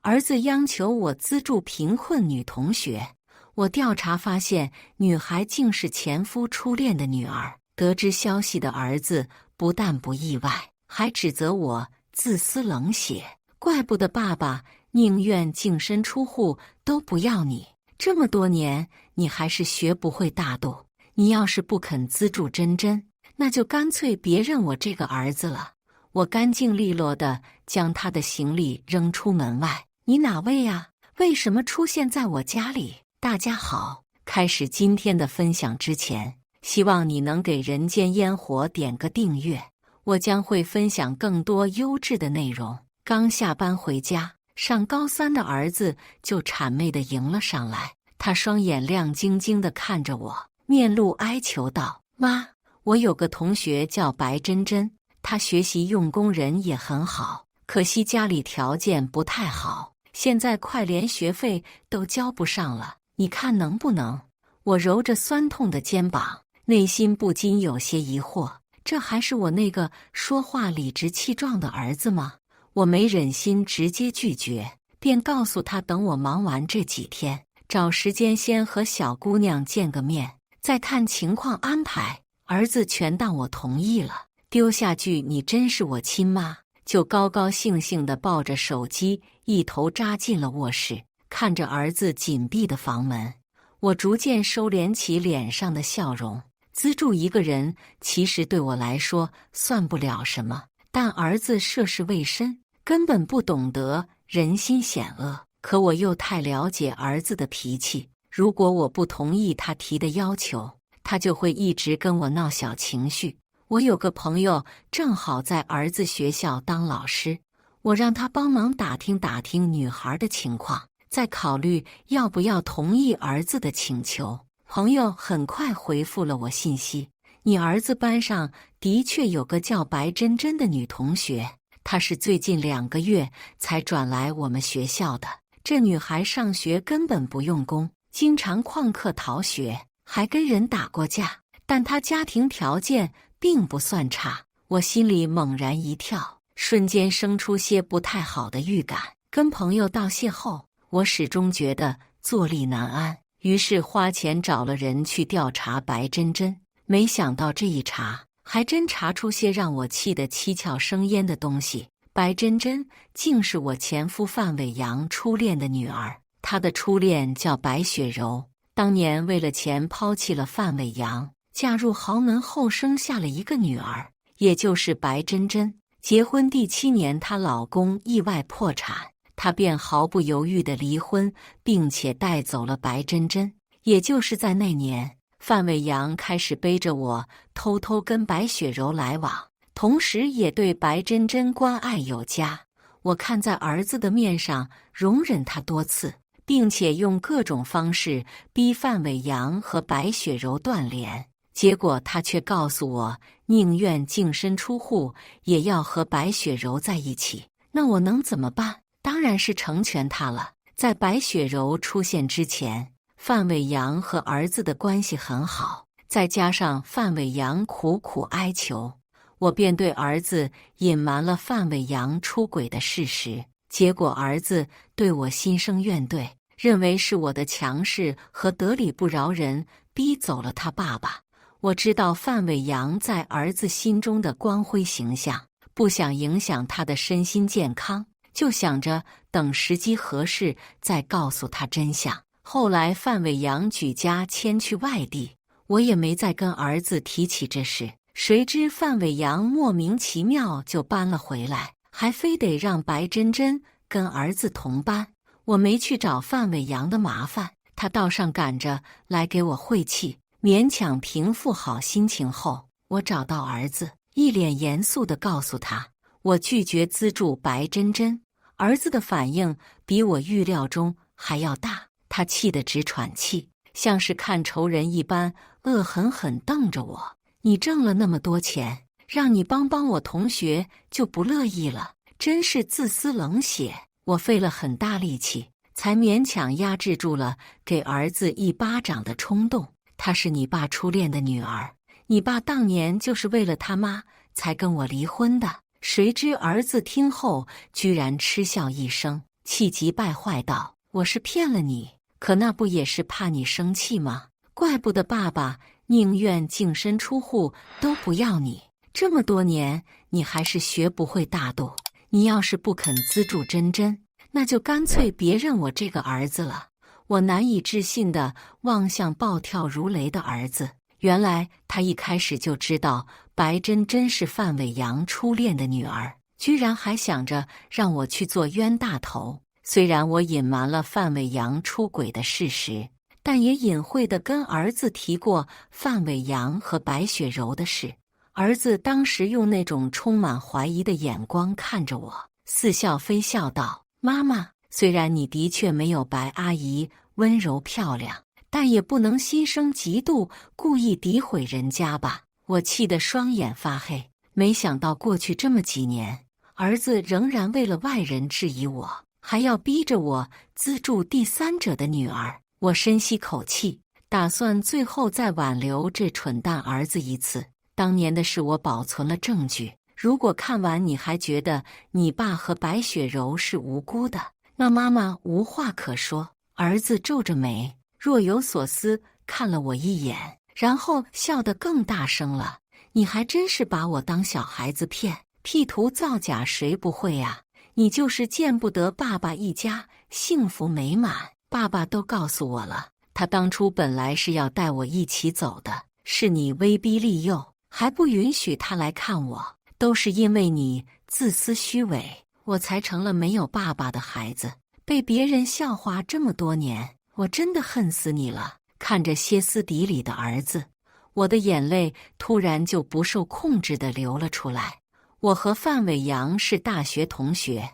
儿子央求我资助贫困女同学。我调查发现，女孩竟是前夫初恋的女儿。得知消息的儿子不但不意外，还指责我自私冷血。怪不得爸爸宁愿净身出户都不要你，这么多年你还是学不会大度。你要是不肯资助珍珍，那就干脆别认我这个儿子了。我干净利落地将他的行李扔出门外。你哪位呀？为什么出现在我家里？大家好，开始今天的分享之前，希望你能给人间烟火点个订阅，我将会分享更多优质的内容。刚下班回家，上高3的儿子就谄媚地迎了上来，他双眼亮晶晶地看着我，面露哀求道：妈，我有个同学叫白珍珍，她学习用功，人也很好，可惜家里条件不太好，现在快连学费都交不上了，你看能不能？我揉着酸痛的肩膀，内心不禁有些疑惑，这还是我那个说话理直气壮的儿子吗？我没忍心直接拒绝，便告诉他等我忙完这几天，找时间先和小姑娘见个面，再看情况安排。儿子全当我同意了，丢下句你真是我亲妈，就高高兴兴地抱着手机一头扎进了卧室。看着儿子紧闭的房门，我逐渐收敛起脸上的笑容。资助一个人其实对我来说算不了什么，但儿子涉世未深，根本不懂得人心险恶。可我又太了解儿子的脾气，如果我不同意他提的要求，他就会一直跟我闹小情绪。我有个朋友正好在儿子学校当老师，我让他帮忙打听打听女孩的情况，再考虑要不要同意儿子的请求。朋友很快回复了我信息，你儿子班上的确有个叫白珍珍的女同学，她是最近2个月才转来我们学校的。这女孩上学根本不用功，经常旷课逃学，还跟人打过架，但她家庭条件并不算差。我心里猛然一跳，瞬间生出些不太好的预感。跟朋友道谢后，我始终觉得坐立难安，于是花钱找了人去调查白珍珍。没想到这一查，还真查出些让我气得七窍生烟的东西。白珍珍竟是我前夫范伟阳初恋的女儿，他的初恋叫白雪柔，当年为了钱抛弃了范伟阳，嫁入豪门后生下了一个女儿，也就是白珍珍。结婚第7年，她老公意外破产，她便毫不犹豫地离婚，并且带走了白珍珍。也就是在那年，范伟阳开始背着我偷偷跟白雪柔来往，同时也对白珍珍关爱有加。我看在儿子的面上，容忍他多次，并且用各种方式逼范伟阳和白雪柔断联。结果他却告诉我，宁愿净身出户，也要和白雪柔在一起。那我能怎么办？当然是成全他了。在白雪柔出现之前，范伟阳和儿子的关系很好，再加上范伟阳苦苦哀求，我便对儿子隐瞒了范伟阳出轨的事实。结果儿子对我心生怨怼，认为是我的强势和得理不饶人逼走了他爸爸。我知道范伟阳在儿子心中的光辉形象，不想影响他的身心健康，就想着等时机合适再告诉他真相。后来范伟阳举家迁去外地，我也没再跟儿子提起这事。谁知范伟阳莫名其妙就搬了回来，还非得让白珍珍跟儿子同班。我没去找范伟阳的麻烦，他道上赶着来给我晦气。勉强平复好心情后，我找到儿子，一脸严肃地告诉他，我拒绝资助白珍珍。儿子的反应比我预料中还要大，他气得直喘气，像是看仇人一般，恶狠狠瞪着我。你挣了那么多钱，让你帮帮我同学就不乐意了，真是自私冷血。我费了很大力气，才勉强压制住了给儿子一巴掌的冲动。她是你爸初恋的女儿，你爸当年就是为了他妈才跟我离婚的。谁知儿子听后居然嗤笑一声，气急败坏道：“我是骗了你，可那不也是怕你生气吗？怪不得爸爸宁愿净身出户都不要你。这么多年，你还是学不会大度。你要是不肯资助珍珍，那就干脆别认我这个儿子了。”我难以置信地望向暴跳如雷的儿子，原来他一开始就知道白珍珍是范伟阳初恋的女儿，居然还想着让我去做冤大头。虽然我隐瞒了范伟阳出轨的事实，但也隐晦地跟儿子提过范伟阳和白雪柔的事。儿子当时用那种充满怀疑的眼光看着我，似笑非笑道：“妈妈，虽然你的确没有白阿姨温柔漂亮，但也不能心生嫉妒，故意诋毁人家吧。”我气得双眼发黑，没想到过去这么几年，儿子仍然为了外人质疑我，还要逼着我资助第三者的女儿。我深吸口气，打算最后再挽留这蠢蛋儿子一次。当年的事我保存了证据，如果看完你还觉得你爸和白雪柔是无辜的，那妈妈无话可说。儿子皱着眉，若有所思看了我一眼，然后笑得更大声了：“你还真是把我当小孩子骗，P 图造假谁不会呀？你就是见不得爸爸一家幸福美满。爸爸都告诉我了，他当初本来是要带我一起走的，是你威逼利诱，还不允许他来看我，都是因为你自私虚伪，我才成了没有爸爸的孩子，被别人笑话这么多年，我真的恨死你了。”看着歇斯底里的儿子，我的眼泪突然就不受控制地流了出来。我和范伟阳是大学同学，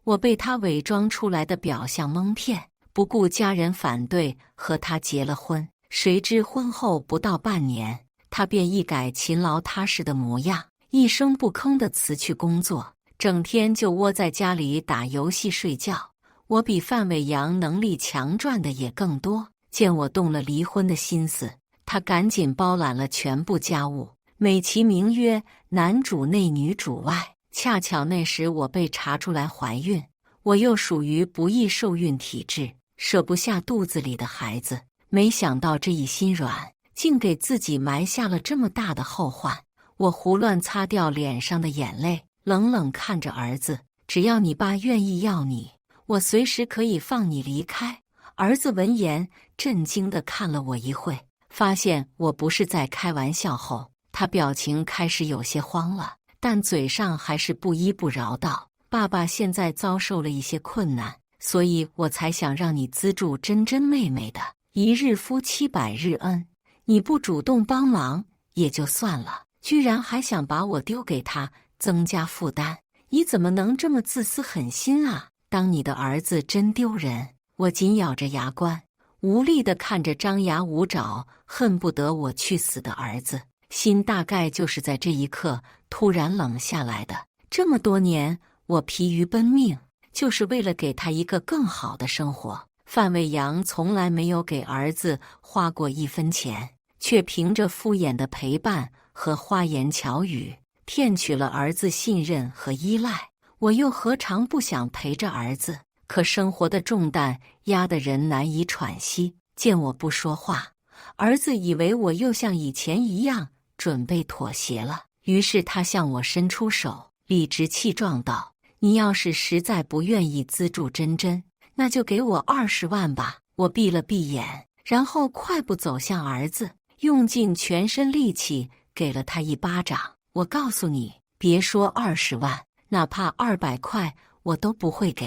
我被他伪装出来的表象蒙骗，不顾家人反对和他结了婚。谁知婚后不到半年，他便一改勤劳踏实的模样，一声不吭地辞去工作，整天就窝在家里打游戏睡觉。我比范伟阳能力强赚的也更多，见我动了离婚的心思，他赶紧包揽了全部家务，美其名曰男主内女主外。恰巧那时我被查出来怀孕，我又属于不易受孕体质，舍不下肚子里的孩子，没想到这一心软，竟给自己埋下了这么大的后患。我胡乱擦掉脸上的眼泪，冷冷看着儿子：“只要你爸愿意要你，我随时可以放你离开。”儿子闻言，震惊地看了我一会，发现我不是在开玩笑后，他表情开始有些慌了，但嘴上还是不依不饶道：“爸爸现在遭受了一些困难，所以我才想让你资助珍珍妹妹的，一日夫妻百日恩。你不主动帮忙也就算了，居然还想把我丢给他，增加负担，你怎么能这么自私狠心啊？当你的儿子真丢人！”我紧咬着牙关，无力地看着张牙舞爪、恨不得我去死的儿子，心大概就是在这一刻突然冷下来的。这么多年，我疲于奔命，就是为了给他一个更好的生活。范伟阳从来没有给儿子花过一分钱，却凭着敷衍的陪伴和花言巧语，骗取了儿子信任和依赖。我又何尝不想陪着儿子？可生活的重担压得人难以喘息。见我不说话，儿子以为我又像以前一样准备妥协了，于是他向我伸出手，理直气壮道：“你要是实在不愿意资助珍珍，那就给我20万吧。”我闭了闭眼，然后快步走向儿子，用尽全身力气给了他一巴掌。我告诉你，别说20万，哪怕200块我都不会给。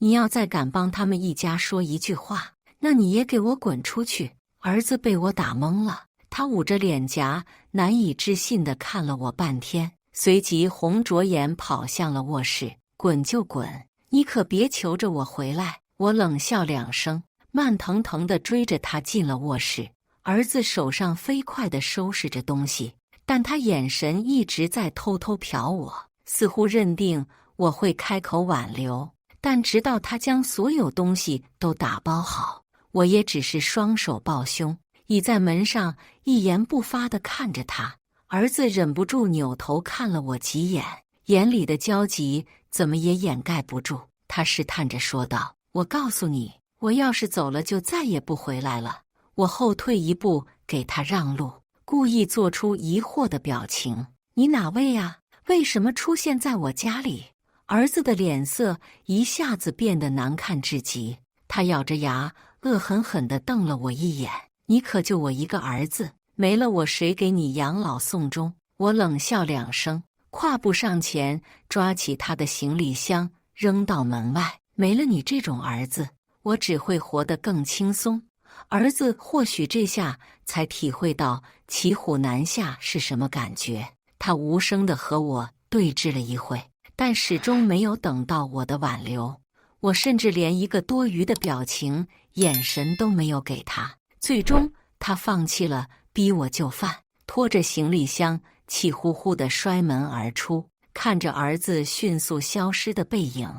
你要再敢帮他们一家说一句话，那你也给我滚出去！儿子被我打懵了，他捂着脸颊，难以置信地看了我半天，随即红着眼跑向了卧室。滚就滚，你可别求着我回来！我冷笑2声，慢腾腾地追着他进了卧室。儿子手上飞快地收拾着东西，但他眼神一直在偷偷瞟我，似乎认定我会开口挽留。但直到他将所有东西都打包好，我也只是双手抱胸，倚在门上，一言不发地看着他。儿子忍不住扭头看了我几眼，眼里的焦急怎么也掩盖不住。他试探着说道：“我告诉你，我要是走了就再也不回来了。我后退一步，给他让路，故意做出疑惑的表情。你哪位呀？为什么出现在我家里？儿子的脸色一下子变得难看至极，他咬着牙，恶狠狠地瞪了我一眼。你可就我一个儿子，没了我谁给你养老送终？我冷笑2声，跨步上前，抓起他的行李箱，扔到门外。没了你这种儿子，我只会活得更轻松。儿子或许这下才体会到骑虎难下是什么感觉。他无声地和我对峙了一会，但始终没有等到我的挽留。我甚至连一个多余的表情、眼神都没有给他。最终，他放弃了逼我就范，拖着行李箱气呼呼地摔门而出。看着儿子迅速消失的背影，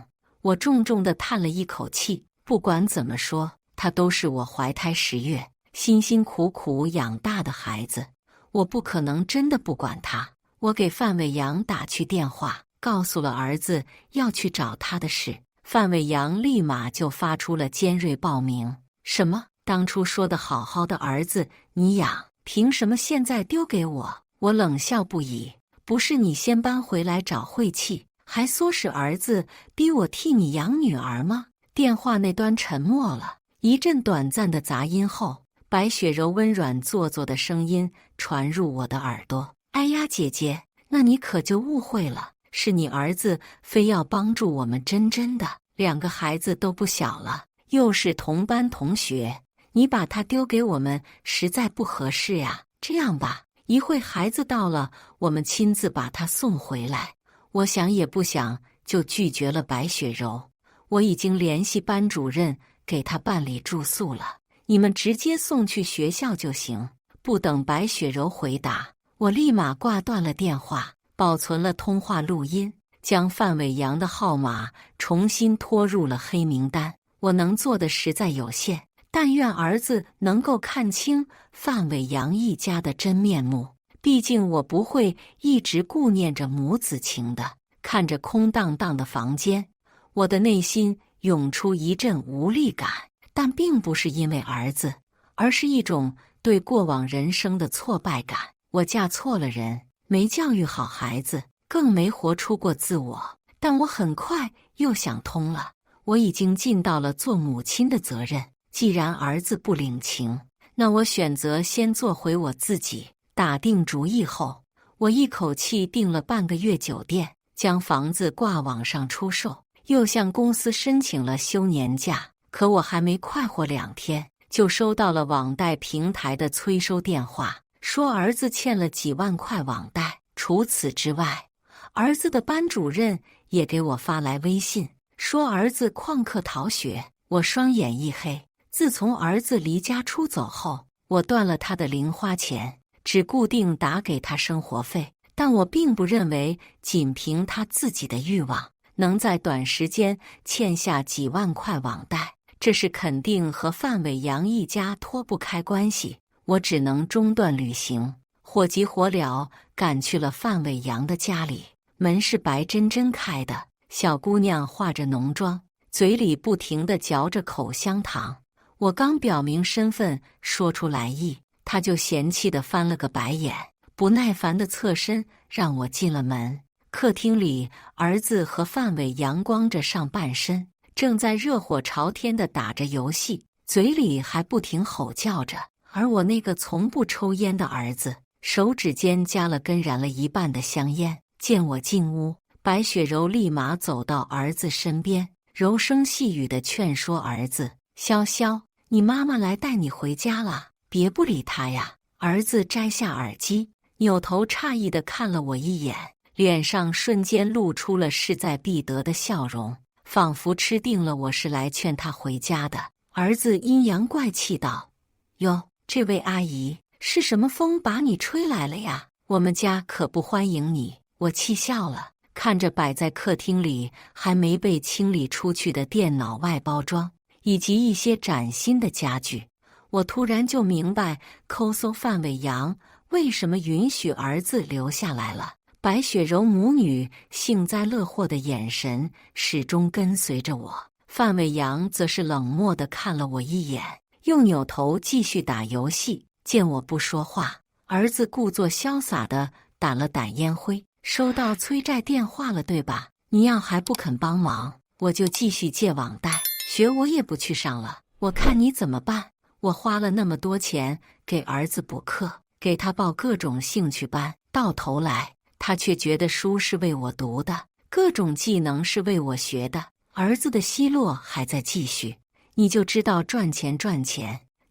我重重地叹了一口气。不管怎么说，他都是我怀胎10月辛辛苦苦养大的孩子，我不可能真的不管他。我给范伟阳打去电话，告诉了儿子要去找他的事。范伟阳立马就发出了尖锐报名：什么？当初说的好好的儿子你养，凭什么现在丢给我？我冷笑不已。不是你先搬回来找晦气，还唆使儿子逼我替你养女儿吗？电话那端沉默了一阵短暂的杂音后，白雪柔温软做作的声音传入我的耳朵：哎呀，姐姐，那你可就误会了，是你儿子非要帮助我们珍珍的，2个孩子都不小了，又是同班同学，你把他丢给我们实在不合适呀。这样吧，一会孩子到了，我们亲自把他送回来。我想也不想就拒绝了白雪柔。我已经联系班主任给他办理住宿了，你们直接送去学校就行。不等白雪柔回答，我立马挂断了电话，保存了通话录音，将范伟阳的号码重新拖入了黑名单。我能做的实在有限，但愿儿子能够看清范伟阳一家的真面目。毕竟我不会一直顾念着母子情的。看着空荡荡的房间，我的内心涌出一阵无力感，但并不是因为儿子，而是一种对过往人生的挫败感。我嫁错了人，没教育好孩子，更没活出过自我。但我很快又想通了，我已经尽到了做母亲的责任。既然儿子不领情，那我选择先做回我自己。打定主意后，我一口气订了半个月酒店，将房子挂网上出售，又向公司申请了休年假。可我还没快活2天，就收到了网贷平台的催收电话，说儿子欠了几万块网贷。除此之外，儿子的班主任也给我发来微信，说儿子旷课逃学。我双眼一黑。自从儿子离家出走后，我断了他的零花钱，只固定打给他生活费。但我并不认为仅凭他自己的欲望能在短时间欠下几万块网贷，这是肯定和范伟阳一家脱不开关系。我只能中断旅行，火急火燎赶去了范伟阳的家里。门是白珍珍开的，小姑娘化着浓妆，嘴里不停地嚼着口香糖。我刚表明身份，说出来意，她就嫌弃地翻了个白眼，不耐烦地侧身让我进了门。客厅里，儿子和范伟阳光着上半身，正在热火朝天地打着游戏，嘴里还不停吼叫着。而我那个从不抽烟的儿子，手指间夹了根燃了一半的香烟。见我进屋，白雪柔立马走到儿子身边，柔声细语地劝说儿子：潇潇，你妈妈来带你回家了，别不理她呀。儿子摘下耳机，扭头诧异地看了我一眼，脸上瞬间露出了势在必得的笑容，仿佛吃定了我是来劝他回家的。儿子阴阳怪气道：哟，这位阿姨，是什么风把你吹来了呀？我们家可不欢迎你。我气笑了，看着摆在客厅里还没被清理出去的电脑外包装，以及一些崭新的家具，我突然就明白抠搜范伟阳为什么允许儿子留下来了。白雪柔母女幸灾乐祸的眼神始终跟随着我，范伟阳则是冷漠地看了我一眼，又扭头继续打游戏。见我不说话，儿子故作潇洒地掸了掸烟灰。收到催债电话了，对吧？你要还不肯帮忙，我就继续借网贷，学我也不去上了。我看你怎么办？我花了那么多钱给儿子补课，给他报各种兴趣班，到头来他却觉得书是为我读的，各种技能是为我学的，儿子的奚落还在继续。你就知道赚钱，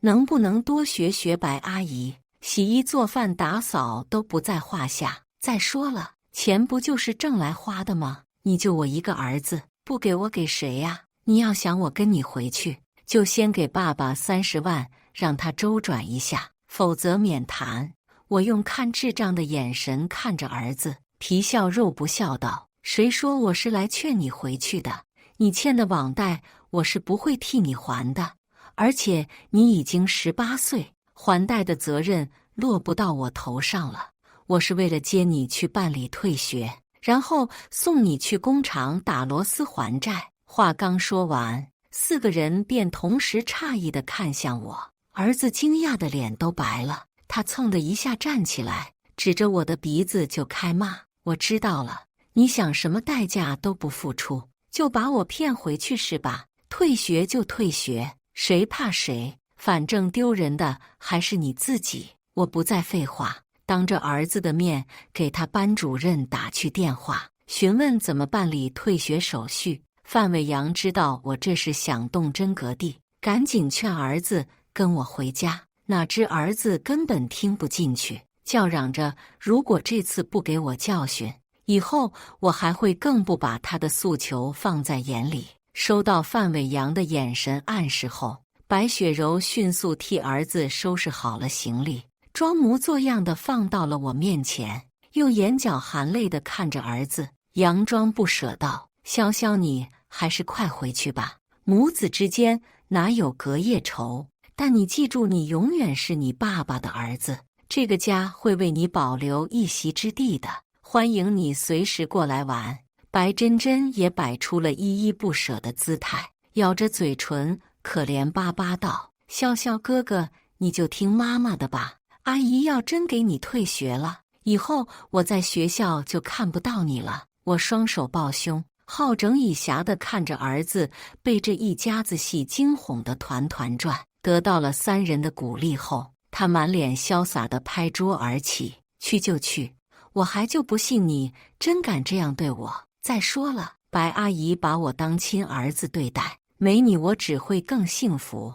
能不能多学学白阿姨？洗衣做饭打扫都不在话下。再说了，钱不就是挣来花的吗？你就我一个儿子，不给我给谁呀？你要想我跟你回去，就先给爸爸30万，让他周转一下，否则免谈。我用看智障的眼神看着儿子，皮笑肉不笑道：谁说我是来劝你回去的？你欠的网贷我是不会替你还的，而且你已经18岁，还贷的责任落不到我头上了。我是为了接你去办理退学，然后送你去工厂打螺丝还债。话刚说完，4个人便同时诧异地看向我，儿子惊讶的脸都白了，他蹭的一下站起来，指着我的鼻子就开骂：我知道了，你想什么代价都不付出，就把我骗回去是吧？退学就退学，谁怕谁？反正丢人的还是你自己。我不再废话，当着儿子的面给他班主任打去电话，询问怎么办理退学手续。范伟阳知道我这是想动真格地，赶紧劝儿子跟我回家。哪知儿子根本听不进去，叫嚷着如果这次不给我教训，以后我还会更不把他的诉求放在眼里。收到范伟阳的眼神暗示后，白雪柔迅速替儿子收拾好了行李，装模作样的放到了我面前，又眼角含泪的看着儿子，佯装不舍道：潇潇，你还是快回去吧，母子之间哪有隔夜仇？但你记住，你永远是你爸爸的儿子，这个家会为你保留一席之地的，欢迎你随时过来玩。白珍珍也摆出了依依不舍的姿态，咬着嘴唇可怜巴巴道：潇潇哥哥，你就听妈妈的吧，阿姨要真给你退学了，以后我在学校就看不到你了。我双手抱胸，好整以暇地看着儿子被这一家子戏惊哄得团团转。得到了3人的鼓励后，他满脸潇洒地拍桌而起：去就去，我还就不信你真敢这样对我。再说了，白阿姨把我当亲儿子对待，没你我只会更幸福。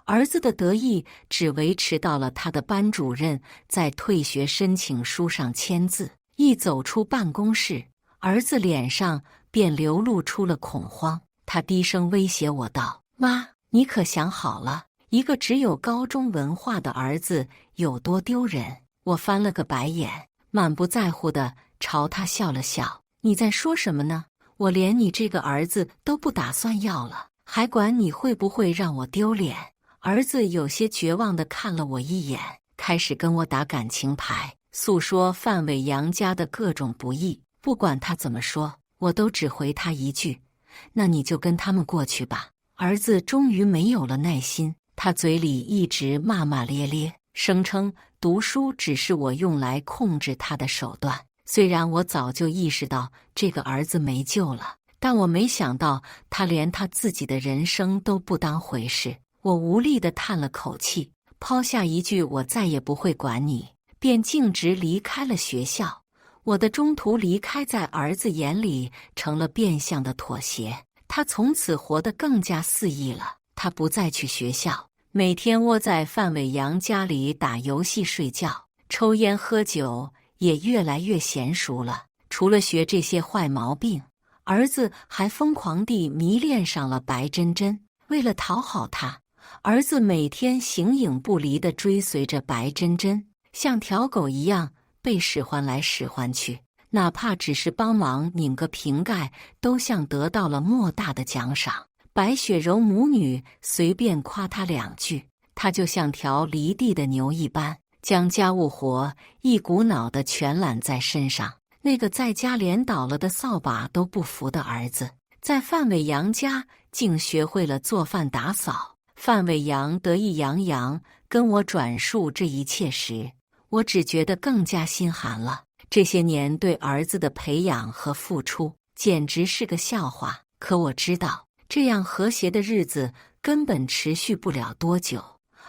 儿子的得意只维持到了他的班主任在退学申请书上签字，一走出办公室，儿子脸上便流露出了恐慌。他低声威胁我道：妈，你可想好了，一个只有高中文化的儿子有多丢人？我翻了个白眼，满不在乎地朝他笑了笑。你在说什么呢？我连你这个儿子都不打算要了，还管你会不会让我丢脸？儿子有些绝望地看了我一眼，开始跟我打感情牌，诉说范伟阳家的各种不易。不管他怎么说，我都只回他一句：那你就跟他们过去吧。儿子终于没有了耐心，他嘴里一直骂骂咧咧，声称读书只是我用来控制他的手段。虽然我早就意识到这个儿子没救了，但我没想到他连他自己的人生都不当回事。我无力地叹了口气，抛下一句我再也不会管你，便径直离开了学校。我的中途离开在儿子眼里成了变相的妥协，他从此活得更加肆意了。他不再去学校，每天窝在范伟阳家里打游戏睡觉，抽烟喝酒，也越来越娴熟了。除了学这些坏毛病，儿子还疯狂地迷恋上了白珍珍。为了讨好她，儿子每天形影不离地追随着白珍珍，像条狗一样被使唤来使唤去，哪怕只是帮忙拧个瓶盖，都像得到了莫大的奖赏。白雪柔母女随便夸他2句，他就像条犁地的牛一般，将家务活一股脑地全揽在身上。那个在家连倒了的扫把都不扶的儿子，在范伟阳家竟学会了做饭打扫。范伟阳得意洋洋跟我转述这一切时，我只觉得更加心寒了。这些年对儿子的培养和付出，简直是个笑话。可我知道，这样和谐的日子根本持续不了多久。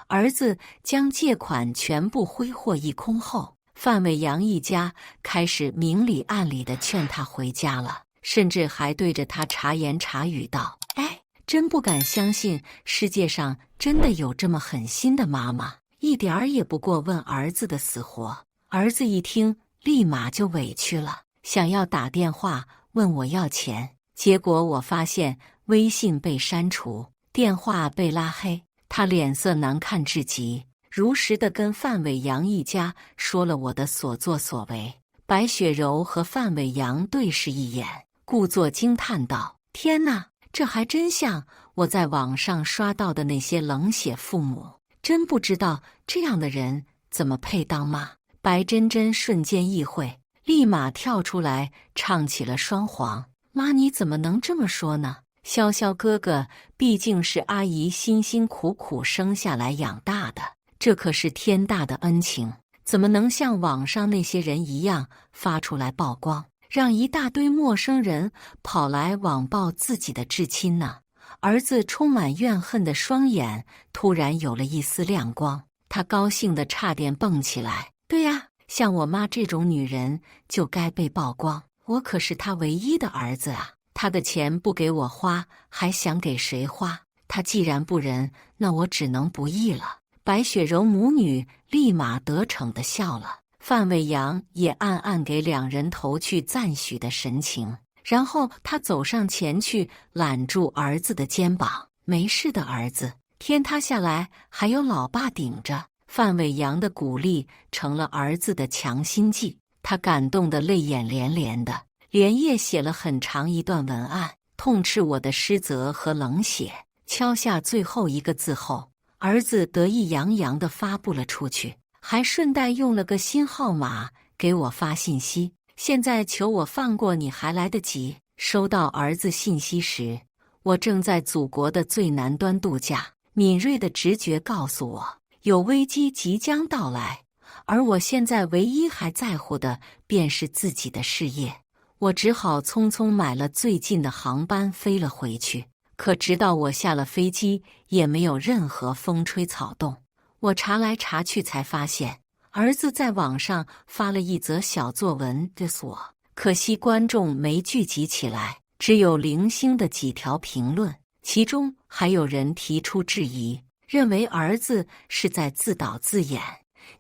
儿子将借款全部挥霍一空后，范伟阳一家开始明里暗里地劝他回家了，甚至还对着他茶言茶语道：“哎，真不敢相信世界上真的有这么狠心的妈妈，一点儿也不过问儿子的死活。”儿子一听，立马就委屈了，想要打电话问我要钱，结果我发现微信被删除，电话被拉黑，他脸色难看至极，如实地跟范伟阳一家说了我的所作所为。白雪柔和范伟阳对视一眼，故作惊叹道：“天哪，这还真像我在网上刷到的那些冷血父母，真不知道这样的人怎么配当妈。”白真真瞬间意会，立马跳出来唱起了双簧：“妈，你怎么能这么说呢？潇潇哥哥毕竟是阿姨辛辛苦苦生下来养大的，这可是天大的恩情，怎么能像网上那些人一样发出来曝光，让一大堆陌生人跑来网暴自己的至亲呢？”儿子充满怨恨的双眼突然有了一丝亮光，他高兴得差点蹦起来：“对呀，像我妈这种女人就该被曝光，我可是她唯一的儿子啊！她的钱不给我花，还想给谁花？她既然不仁，那我只能不义了。”白雪柔母女立马得逞地笑了，范伟阳也暗暗给两人投去赞许的神情，然后他走上前去揽住儿子的肩膀：“没事的，儿子，天塌下来还有老爸顶着。”范伟阳的鼓励成了儿子的强心剂，他感动得泪眼连连的，连夜写了很长一段文案，痛斥我的失责和冷血。敲下最后一个字后，儿子得意洋洋地发布了出去，还顺带用了个新号码给我发信息：“现在求我放过你还来得及。”收到儿子信息时，我正在祖国的最南端度假，敏锐的直觉告诉我，有危机即将到来，而我现在唯一还在乎的便是自己的事业。我只好匆匆买了最近的航班飞了回去。可直到我下了飞机，也没有任何风吹草动。我查来查去才发现，儿子在网上发了一则小作文 diss 我，可惜观众没聚集起来，只有零星的几条评论，其中还有人提出质疑，认为儿子是在自导自演。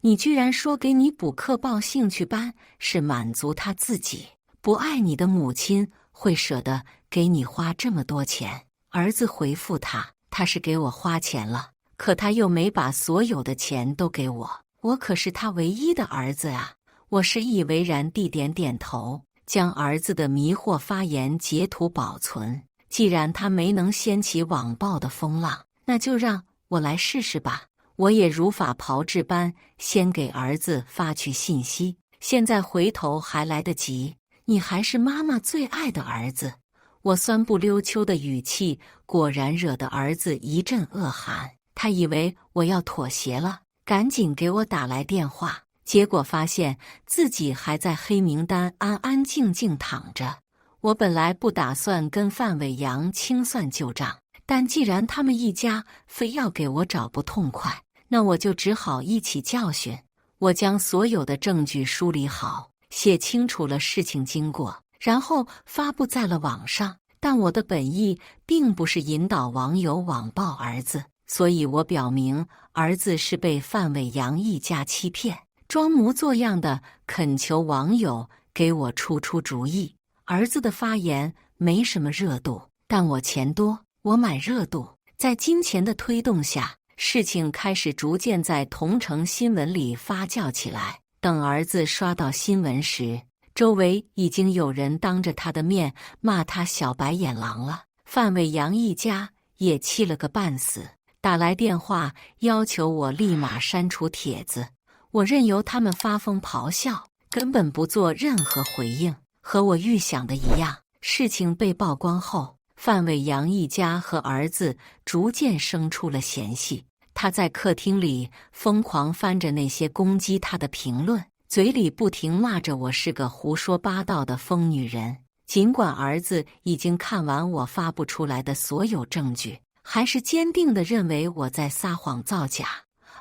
你居然说给你补课报兴趣班是满足他自己，不爱你的母亲会舍得给你花这么多钱？儿子回复他，他是给我花钱了，可他又没把所有的钱都给我，我可是他唯一的儿子啊！我深以为然地点点头，将儿子的迷惑发言截图保存。既然他没能掀起网暴的风浪，那就让我来试试吧。我也如法炮制般先给儿子发去信息，现在回头还来得及，你还是妈妈最爱的儿子。我酸不溜秋的语气果然惹得儿子一阵恶寒，他以为我要妥协了，赶紧给我打来电话，结果发现自己还在黑名单安安静静躺着。我本来不打算跟范伟阳清算旧账，但既然他们一家非要给我找不痛快，那我就只好一起教训。我将所有的证据梳理好，写清楚了事情经过，然后发布在了网上。但我的本意并不是引导网友网暴儿子，所以我表明儿子是被范伟阳一家欺骗，装模作样的恳求网友给我出主意。儿子的发言没什么热度，但我钱多，我买热度。在金钱的推动下，事情开始逐渐在同城新闻里发酵起来。等儿子刷到新闻时，周围已经有人当着他的面骂他小白眼狼了。范伟阳一家也气了个半死，打来电话要求我立马删除帖子。我任由他们发疯咆哮，根本不做任何回应。和我预想的一样，事情被曝光后，范伟阳一家和儿子逐渐生出了嫌隙。他在客厅里疯狂翻着那些攻击他的评论，嘴里不停骂着我是个胡说八道的疯女人。尽管儿子已经看完我发布出来的所有证据，还是坚定地认为我在撒谎造假。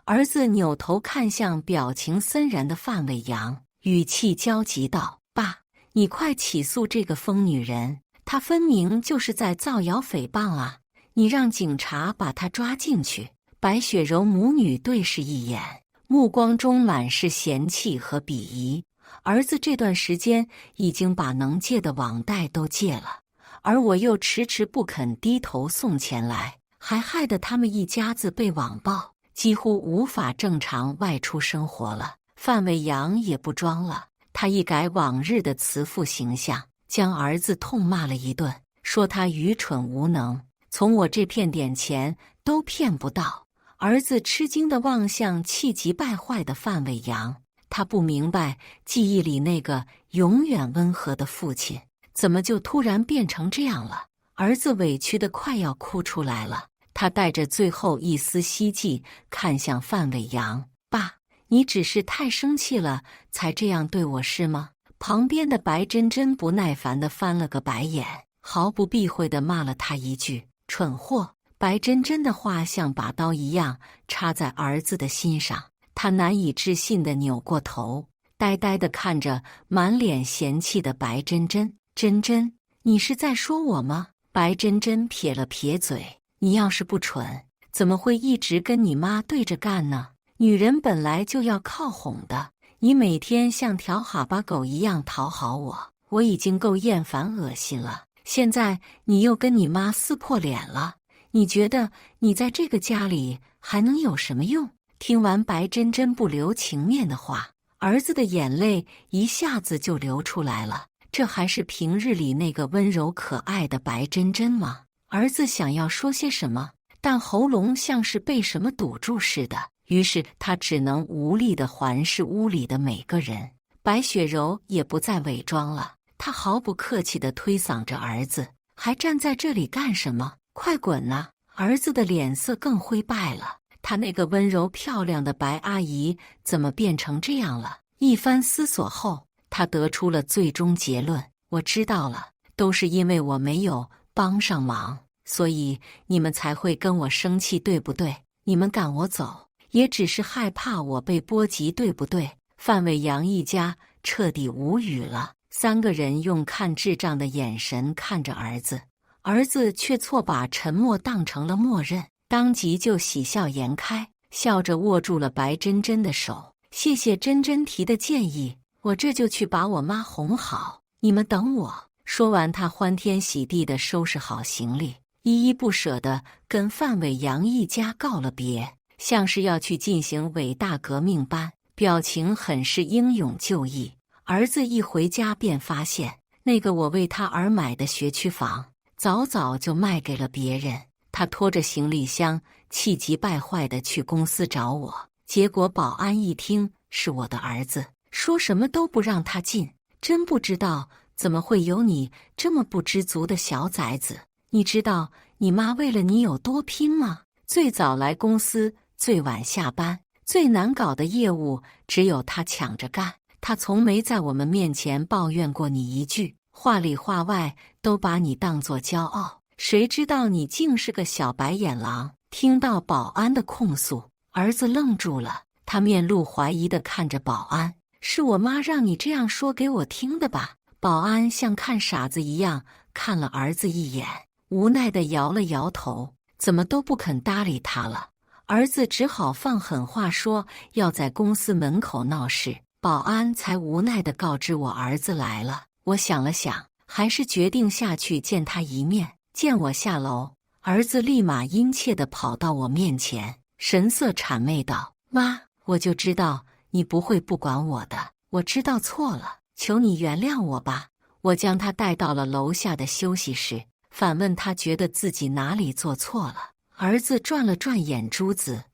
儿子扭头看向表情森然的范伟阳，语气焦急道：“爸，你快起诉这个疯女人，她分明就是在造谣诽谤啊！你让警察把她抓进去。”白雪柔母女对视一眼，目光中满是嫌弃和鄙夷。儿子这段时间已经把能借的网贷都借了，而我又迟迟不肯低头送钱来，还害得他们一家子被网暴，几乎无法正常外出生活了。范伟阳也不装了，他一改往日的慈父形象，将儿子痛骂了一顿，说他愚蠢无能，从我这片点钱都骗不到。儿子吃惊地望向气急败坏的范伟阳，他不明白记忆里那个永远温和的父亲怎么就突然变成这样了。儿子委屈得快要哭出来了，他带着最后一丝希冀看向范伟阳：“爸，你只是太生气了才这样对我是吗？”旁边的白珍珍不耐烦地翻了个白眼，毫不避讳地骂了他一句：“蠢货！”白珍珍的话像把刀一样插在儿子的心上，他难以置信地扭过头，呆呆地看着满脸嫌弃的白珍珍。“珍珍，你是在说我吗？”白珍珍撇了撇嘴：“你要是不蠢，怎么会一直跟你妈对着干呢？女人本来就要靠哄的，你每天像条哈巴狗一样讨好我，我已经够厌烦恶心了，现在你又跟你妈撕破脸了。你觉得你在这个家里还能有什么用？”听完白珍珍不留情面的话，儿子的眼泪一下子就流出来了。这还是平日里那个温柔可爱的白珍珍吗？儿子想要说些什么，但喉咙像是被什么堵住似的，于是他只能无力地环视屋里的每个人。白雪柔也不再伪装了，她毫不客气地推搡着儿子：“还站在这里干什么？快滚呐！”儿子的脸色更灰败了，他那个温柔漂亮的白阿姨怎么变成这样了？一番思索后，他得出了最终结论：“我知道了，都是因为我没有帮上忙，所以你们才会跟我生气，对不对？你们赶我走，也只是害怕我被波及，对不对？”范伟阳一家彻底无语了，三个人用看智障的眼神看着儿子。儿子却错把沉默当成了默认，当即就喜笑颜开，笑着握住了白珍珍的手：“谢谢珍珍提的建议，我这就去把我妈哄好，你们等我。”说完，他欢天喜地地收拾好行李，依依不舍地跟范伟阳一家告了别，像是要去进行伟大革命般，表情很是英勇就义。儿子一回家便发现，那个我为他而买的学区房早早就卖给了别人。他拖着行李箱，气急败坏地去公司找我，结果保安一听是我的儿子，说什么都不让他进。真不知道怎么会有你这么不知足的小崽子。你知道你妈为了你有多拼吗？最早来公司，最晚下班，最难搞的业务只有她抢着干。她从没在我们面前抱怨过你一句，话里话外都把你当作骄傲。谁知道你竟是个小白眼狼。听到保安的控诉，儿子愣住了，他面露怀疑地看着保安：“是我妈让你这样说给我听的吧？”保安像看傻子一样看了儿子一眼，无奈地摇了摇头，怎么都不肯搭理他了。儿子只好放狠话说要在公司门口闹事，保安才无奈地告知我儿子来了。我想了想，还是决定下去见他一面。见我下楼，儿子立马殷切地跑到我面前，神色谄媚道：“妈，我就知道你不会不管我的，我知道错了，求你原谅我吧。”我将他带到了楼下的休息室，反问他觉得自己哪里做错了。儿子转了转眼珠子：“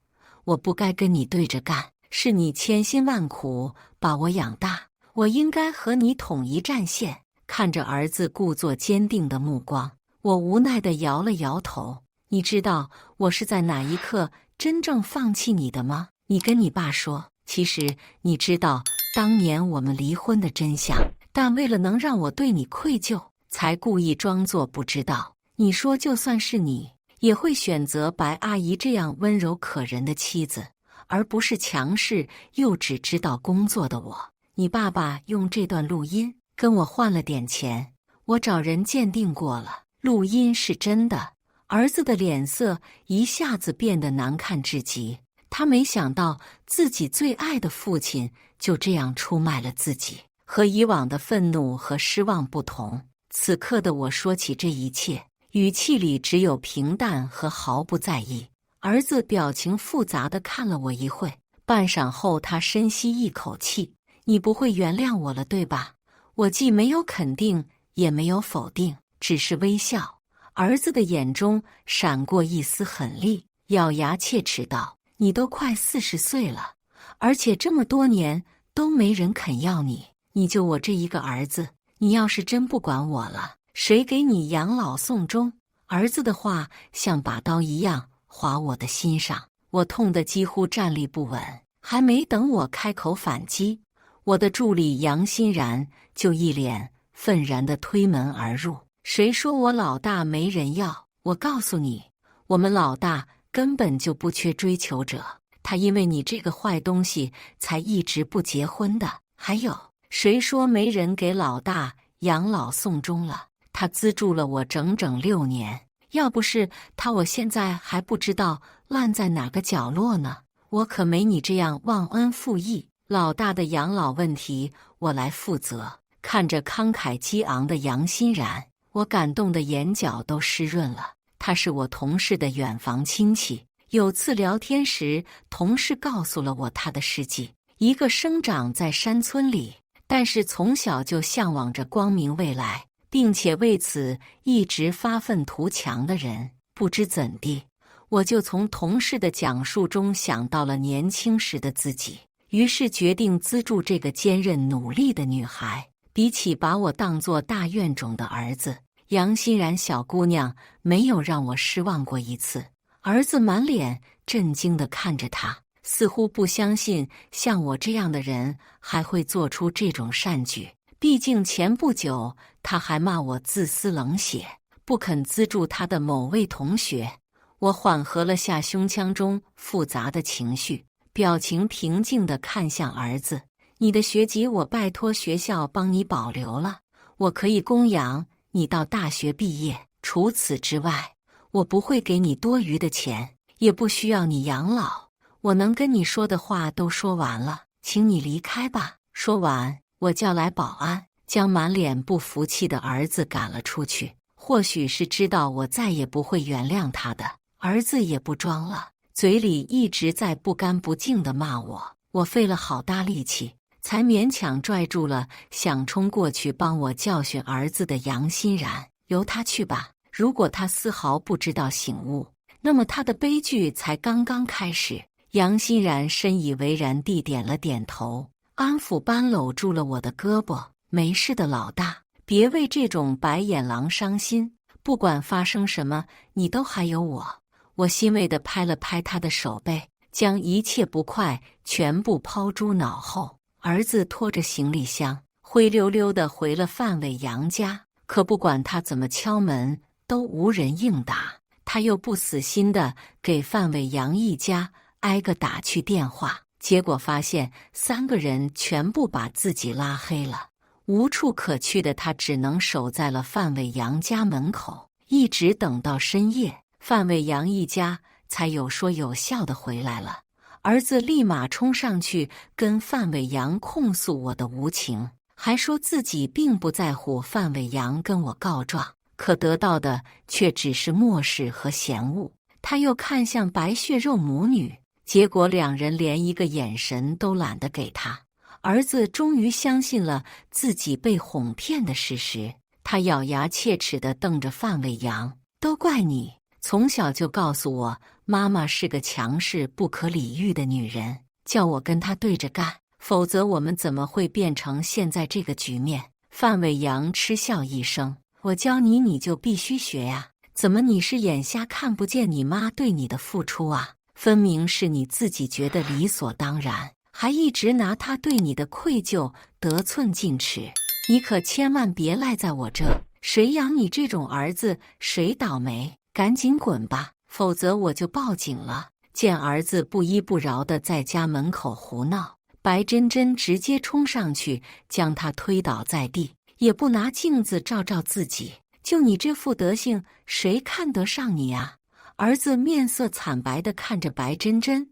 我不该跟你对着干，是你千辛万苦把我养大，我应该和你统一战线。”看着儿子故作坚定的目光，我无奈地摇了摇头。你知道我是在哪一刻真正放弃你的吗？你跟你爸说，其实你知道当年我们离婚的真相，但为了能让我对你愧疚，才故意装作不知道。你说就算是你，也会选择白阿姨这样温柔可人的妻子，而不是强势又只知道工作的我。你爸爸用这段录音跟我换了点钱，我找人鉴定过了，录音是真的。儿子的脸色一下子变得难看至极，他没想到自己最爱的父亲就这样出卖了自己。和以往的愤怒和失望不同，此刻的我说起这一切，语气里只有平淡和毫不在意。儿子表情复杂地看了我一会，半晌后他深吸一口气：“你不会原谅我了，对吧？”我既没有肯定，也没有否定，只是微笑。儿子的眼中闪过一丝狠厉，咬牙切齿道：“你都快40岁了，而且这么多年都没人肯要你，你就我这一个儿子，你要是真不管我了，谁给你养老送终？”儿子的话像把刀一样划我的心上，我痛得几乎站立不稳。还没等我开口反击，我的助理杨欣然就一脸愤然地推门而入。谁说我老大没人要？我告诉你，我们老大根本就不缺追求者，他因为你这个坏东西才一直不结婚的。还有，谁说没人给老大养老送终了？他资助了我整整6年，要不是他，我现在还不知道烂在哪个角落呢。我可没你这样忘恩负义，老大的养老问题我来负责。看着慷慨激昂的杨欣然，我感动的眼角都湿润了。他是我同事的远房亲戚，有次聊天时，同事告诉了我他的事迹：一个生长在山村里，但是从小就向往着光明未来，并且为此一直发愤图强的人。不知怎地，我就从同事的讲述中想到了年轻时的自己，于是决定资助这个坚韧努力的女孩。比起把我当作大怨种的儿子，杨欣然小姑娘没有让我失望过一次。儿子满脸震惊地看着她，似乎不相信像我这样的人还会做出这种善举。毕竟前不久他还骂我自私冷血，不肯资助他的某位同学。我缓和了下胸腔中复杂的情绪，表情平静地看向儿子：“你的学籍我拜托学校帮你保留了，我可以供养你到大学毕业。除此之外，我不会给你多余的钱，也不需要你养老。我能跟你说的话都说完了，请你离开吧。”说完，我叫来保安，将满脸不服气的儿子赶了出去。或许是知道我再也不会原谅他的，儿子也不装了，嘴里一直在不干不净地骂我。我费了好大力气，才勉强拽住了想冲过去帮我教训儿子的杨欣然。由他去吧，如果他丝毫不知道醒悟，那么他的悲剧才刚刚开始。杨欣然深以为然地点了点头，安抚般搂住了我的胳膊：“没事的，老大，别为这种白眼狼伤心，不管发生什么，你都还有我。”我欣慰地拍了拍他的手背，将一切不快全部抛诸脑后。儿子拖着行李箱灰溜溜地回了范伟阳家，可不管他怎么敲门，都无人应答。他又不死心地给范伟阳一家挨个打去电话，结果发现3个人全部把自己拉黑了。无处可去的他只能守在了范伟阳家门口，一直等到深夜，范伟阳一家才有说有笑地回来了。儿子立马冲上去跟范伟阳控诉我的无情，还说自己并不在乎范伟阳跟我告状，可得到的却只是漠视和嫌恶。他又看向白血肉母女，结果2人连一个眼神都懒得给他。儿子终于相信了自己被哄骗的事实，他咬牙切齿地瞪着范伟阳：“都怪你，从小就告诉我妈妈是个强势不可理喻的女人，叫我跟她对着干，否则我们怎么会变成现在这个局面？”范伟阳嗤笑一声：“我教你，你就必须学呀。怎么你是眼瞎看不见你妈对你的付出啊？分明是你自己觉得理所当然，还一直拿她对你的愧疚得寸进尺。你可千万别赖在我这，谁养你这种儿子谁倒霉，赶紧滚吧，否则我就报警了。见儿子不依不饶地在家门口胡闹，白珍珍直接冲上去将他推倒在地，也不拿镜子照照自己。就你这副德行，谁看得上你啊？儿子面色惨白地看着白珍珍，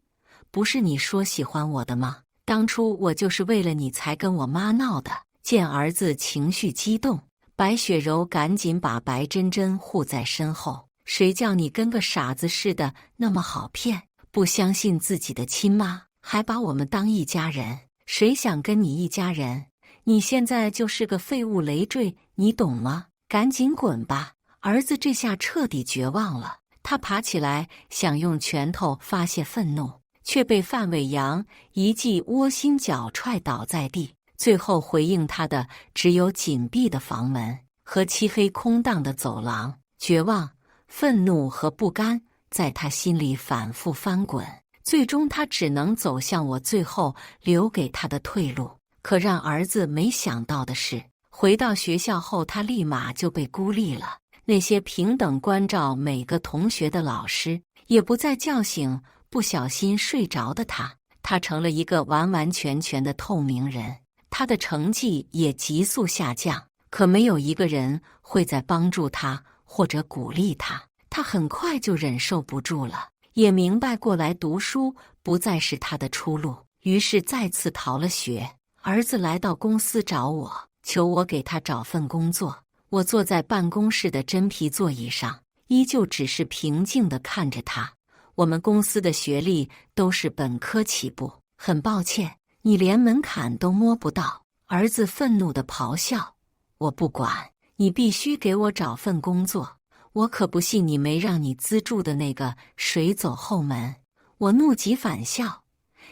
不是你说喜欢我的吗？当初我就是为了你才跟我妈闹的。见儿子情绪激动，白雪柔赶紧把白珍珍护在身后。谁叫你跟个傻子似的那么好骗，不相信自己的亲妈，还把我们当一家人。谁想跟你一家人？你现在就是个废物累赘，你懂吗？赶紧滚吧！儿子这下彻底绝望了，他爬起来想用拳头发泄愤怒，却被范伟阳一记窝心脚踹倒在地。最后回应他的只有紧闭的房门和漆黑空荡的走廊。绝望、愤怒和不甘在他心里反复翻滚，最终他只能走向我最后留给他的退路。可让儿子没想到的是，回到学校后他立马就被孤立了。那些平等关照每个同学的老师也不再叫醒不小心睡着的他，他成了一个完完全全的透明人。他的成绩也急速下降，可没有一个人会再帮助他或者鼓励他。他很快就忍受不住了，也明白过来读书不再是他的出路，于是再次逃了学。儿子来到公司找我，求我给他找份工作。我坐在办公室的真皮座椅上，依旧只是平静地看着他。我们公司的学历都是本科起步，很抱歉，你连门槛都摸不到。儿子愤怒地咆哮：我不管，你必须给我找份工作，我可不信你没让你资助的那个水走后门。我怒极反笑，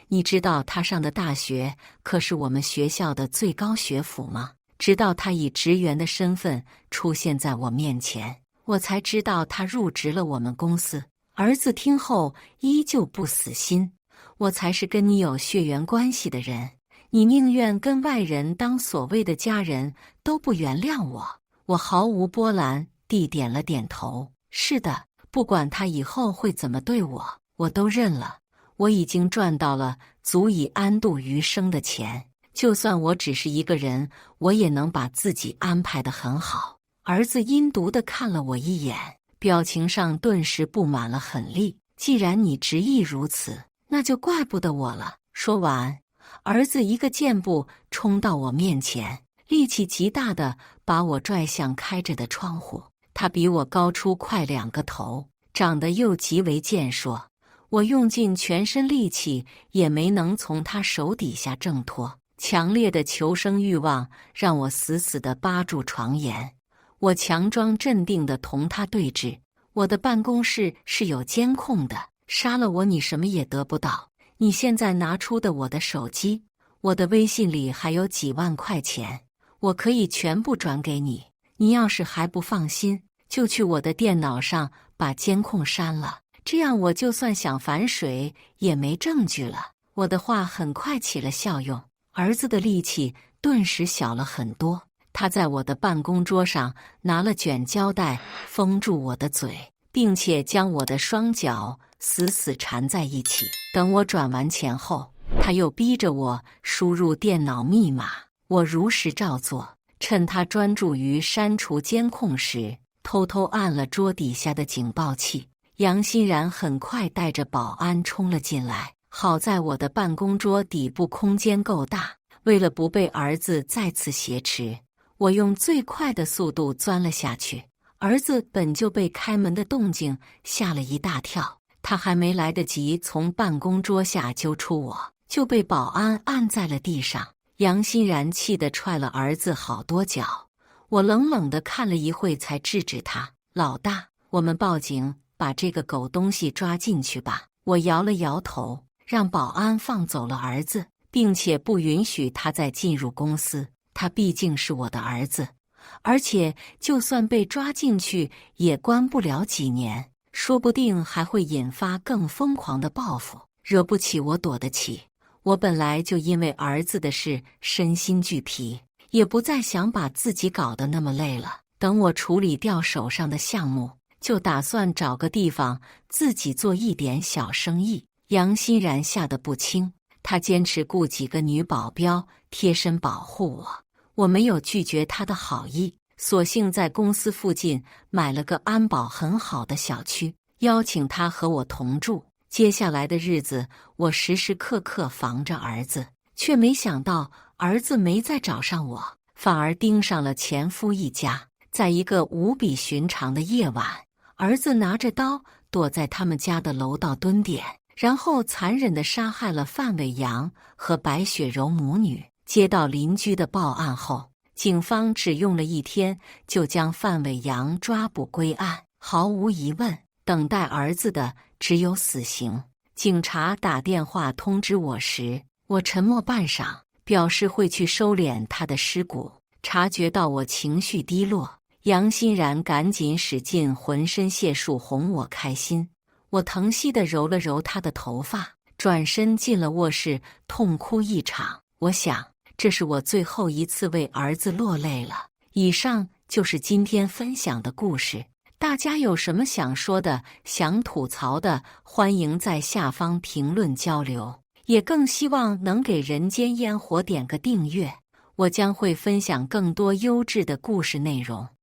你知道他上的大学可是我们学校的最高学府吗？直到他以职员的身份出现在我面前，我才知道他入职了我们公司。儿子听后依旧不死心，我才是跟你有血缘关系的人，你宁愿跟外人当所谓的家人，都不原谅我。我毫无波澜地点了点头，是的，不管他以后会怎么对我，我都认了。我已经赚到了足以安度余生的钱，就算我只是一个人，我也能把自己安排得很好。儿子阴毒地看了我一眼，表情上顿时布满了狠戾。既然你执意如此，那就怪不得我了。说完，儿子一个箭步冲到我面前，力气极大地把我拽向开着的窗户。他比我高出快2个头，长得又极为健硕。我用尽全身力气也没能从他手底下挣脱，强烈的求生欲望让我死死地扒住床沿。我强装镇定地同他对峙，我的办公室是有监控的，杀了我你什么也得不到。你现在拿出的我的手机，我的微信里还有几万块钱，我可以全部转给你。你要是还不放心，就去我的电脑上把监控删了，这样我就算想反水也没证据了。我的话很快起了效用，儿子的力气顿时小了很多。他在我的办公桌上拿了卷胶带封住我的嘴，并且将我的双脚死死缠在一起。等我转完钱后，他又逼着我输入电脑密码，我如实照做。趁他专注于删除监控时，偷偷按了桌底下的警报器。杨欣然很快带着保安冲了进来。好在我的办公桌底部空间够大，为了不被儿子再次挟持，我用最快的速度钻了下去。儿子本就被开门的动静吓了一大跳，他还没来得及从办公桌下揪出我，就被保安按在了地上。杨欣然气得踹了儿子好多脚，我冷冷地看了一会才制止他。老大，我们报警，把这个狗东西抓进去吧。我摇了摇头，让保安放走了儿子，并且不允许他再进入公司。他毕竟是我的儿子，而且就算被抓进去，也关不了几年，说不定还会引发更疯狂的报复。惹不起我躲得起，我本来就因为儿子的事身心俱疲，也不再想把自己搞得那么累了。等我处理掉手上的项目，就打算找个地方自己做一点小生意。杨欣然吓得不轻，他坚持雇几个女保镖贴身保护我。我没有拒绝他的好意，索性在公司附近买了个安保很好的小区，邀请他和我同住。接下来的日子，我时时刻刻防着儿子，却没想到儿子没再找上我，反而盯上了前夫一家。在一个无比寻常的夜晚，儿子拿着刀躲在他们家的楼道蹲点，然后残忍地杀害了范伟阳和白雪柔母女。接到邻居的报案后，警方只用了1天就将范伟阳抓捕归案。毫无疑问，等待儿子的只有死刑。警察打电话通知我时，我沉默半晌，表示会去收敛他的尸骨。察觉到我情绪低落，杨欣然赶紧使尽浑身解数哄我开心。我疼惜地揉了揉他的头发，转身进了卧室，痛哭一场。我想，这是我最后一次为儿子落泪了。以上就是今天分享的故事，大家有什么想说的、想吐槽的，欢迎在下方评论交流。也更希望能给人间烟火点个订阅，我将会分享更多优质的故事内容。